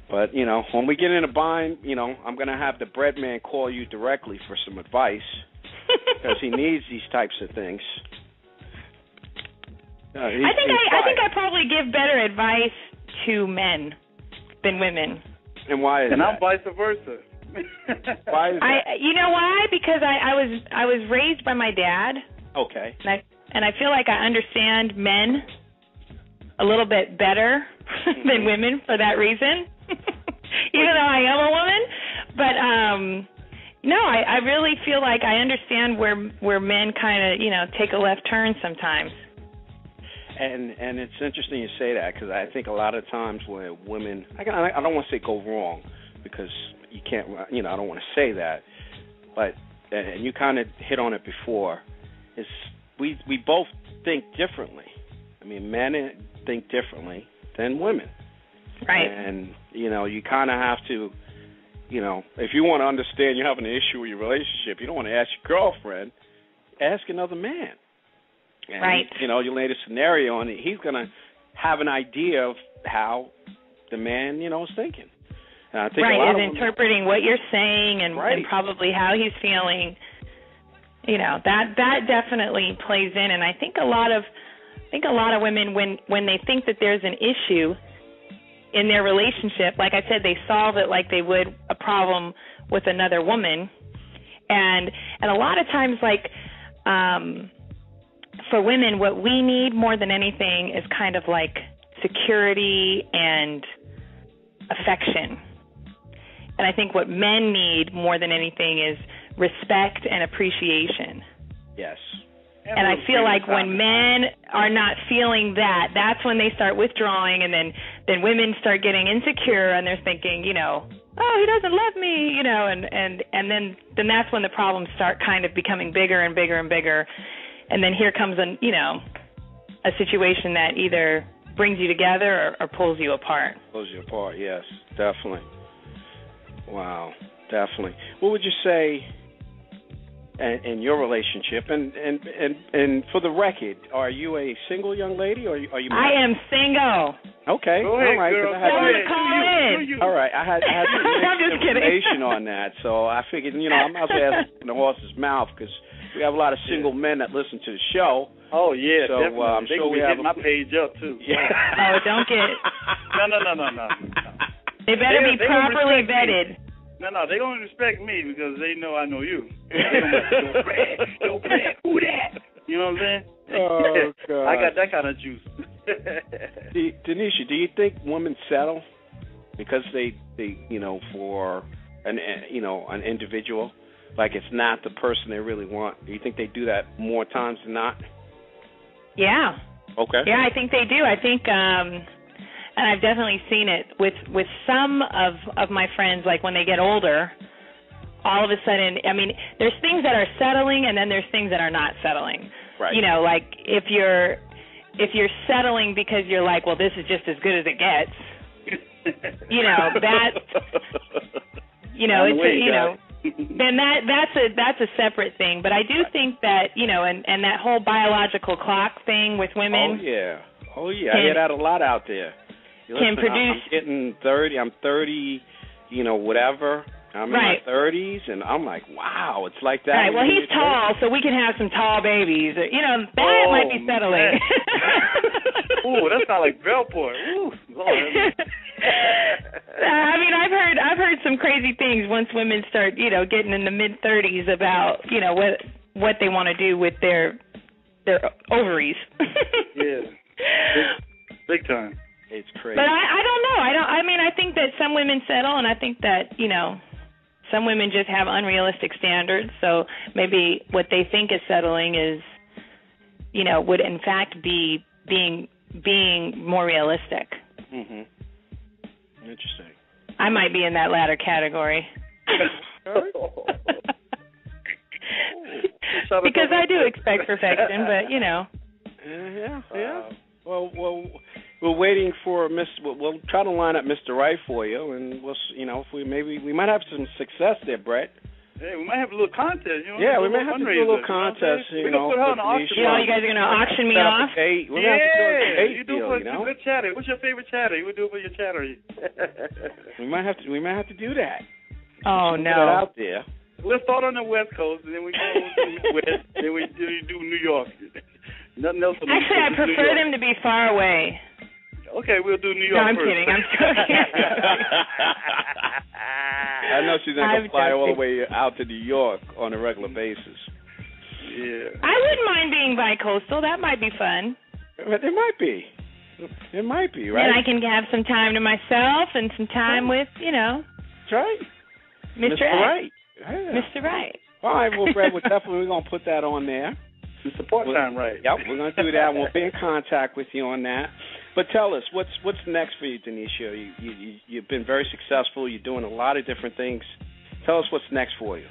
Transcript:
But, you know, when we get in a bind, you know, I'm going to have the bread man call you directly for some advice because he needs these types of things. I think I probably give better advice to men than women. And why is and that? I'm vice versa. Why is that? You know why? Because I was raised by my dad. Okay. And I feel like I understand men a little bit better than women for that reason. Even though I am a woman, but no, I really feel like I understand where men kind of, you know, take a left turn sometimes. And it's interesting you say that because I think a lot of times where women, I don't want to say go wrong because you can't, you know, I don't want to say that, but and you kind of hit on it before, is we both think differently. I mean, men think differently than women. Right. And, you know, you kind of have to, you know, if you want to understand you're having an issue with your relationship, you don't want to ask your girlfriend, ask another man. And, right. You know, you lay the scenario and he's going to have an idea of how the man, you know, is thinking. And I think right, a lot is interpreting what you're saying and probably how he's feeling. You know, that definitely plays in, and I think a lot of women when they think that there's an issue in their relationship, like I said, they solve it like they would a problem with another woman. And a lot of times, like, for women, what we need more than anything is kind of like security and affection. And I think what men need more than anything is respect and appreciation. Yes. And I feel like when men are not feeling that, that's when they start withdrawing, and then women start getting insecure, and they're thinking, you know, oh, he doesn't love me, you know, and then that's when the problems start kind of becoming bigger and bigger and bigger, and then here comes a situation that either brings you together or pulls you apart. Pulls you apart, yes, definitely. Wow, definitely. What would you say? In your relationship, and for the record, are you a single young lady, or are you married? I am single. Okay, go ahead, all right. girl. All right, I had some information on that, so I figured, you know, I'm out there asking the horse's mouth because we have a lot of single men that listen to the show. Oh yeah, so definitely. I'm sure we have my page up too. Yeah. Oh, don't get. No. They better be properly vetted. No, they're going to respect me because they know I know you. Yo, Brad, who that? You know what I'm saying? Oh, God. I got that kind of juice. Danisha, do you think women settle because they you know, for an individual, like it's not the person they really want? Do you think they do that more times than not? Yeah. Okay. Yeah, I think they do. I think and I've definitely seen it with some of my friends, like when they get older, all of a sudden, I mean, there's things that are settling and then there's things that are not settling. Right. You know, like if you're settling because you're like, well, this is just as good as it gets, you know, that's, you know, it's, you know, then that's a separate thing. But I do think that, you know, and that whole biological clock thing with women. Oh, yeah. I hear that a lot out there. Can produce. I'm getting 30. I'm 30. You know, whatever. I'm in my 30s, and I'm like, wow, it's like that. Right. Well, he's tall, so we can have some tall babies. You know, that might be settling. Ooh, that sounds like Bellport. Ooh, Lord. I mean, I've heard some crazy things once women start, you know, getting in the mid-30s about, you know, what they want to do with their ovaries. Yeah. Big time. It's crazy. But I don't know. I mean, I think that some women settle, and I think that, you know, some women just have unrealistic standards. So maybe what they think is settling is, you know, would in fact be being more realistic. Mhm. Interesting. I might be in that latter category. Because I do expect perfection, but you know. Yeah. Well, we're waiting for We'll try to line up Mr. Right for you, and we'll, you know, if we might have some success there, Brett. Hey, we might have a little contest, you know. Yeah, we might have to do a little contest, you know. We're going to put her on the auction. You guys are going to auction me off? We're going to have to do a debate you do deal, for you know. good chatter. What's your favorite chatter? You would do it for your chatter. We might have to do that. Oh, Put no. that out there. We'll start on the West Coast, and then we go to the West, then we do New York. Nothing else. Actually, I prefer them to be far away. Okay, we'll do New No, York I'm first. kidding. I'm joking. I know she's not going to fly all the way out to New York on a regular basis. Yeah. I wouldn't mind being bi-coastal. That might be fun. But it might be. It might be, right? And I can have some time to myself and some time with, you know. That's right. Mr. Right. Yeah. Mr. Right. All right, well, Brad, we're definitely going to put that on there. The support time, right? Yep, we're going to do that. We'll be in contact with you on that. But tell us, what's next for you, Danisha? You've been very successful. You're doing a lot of different things. Tell us what's next for you.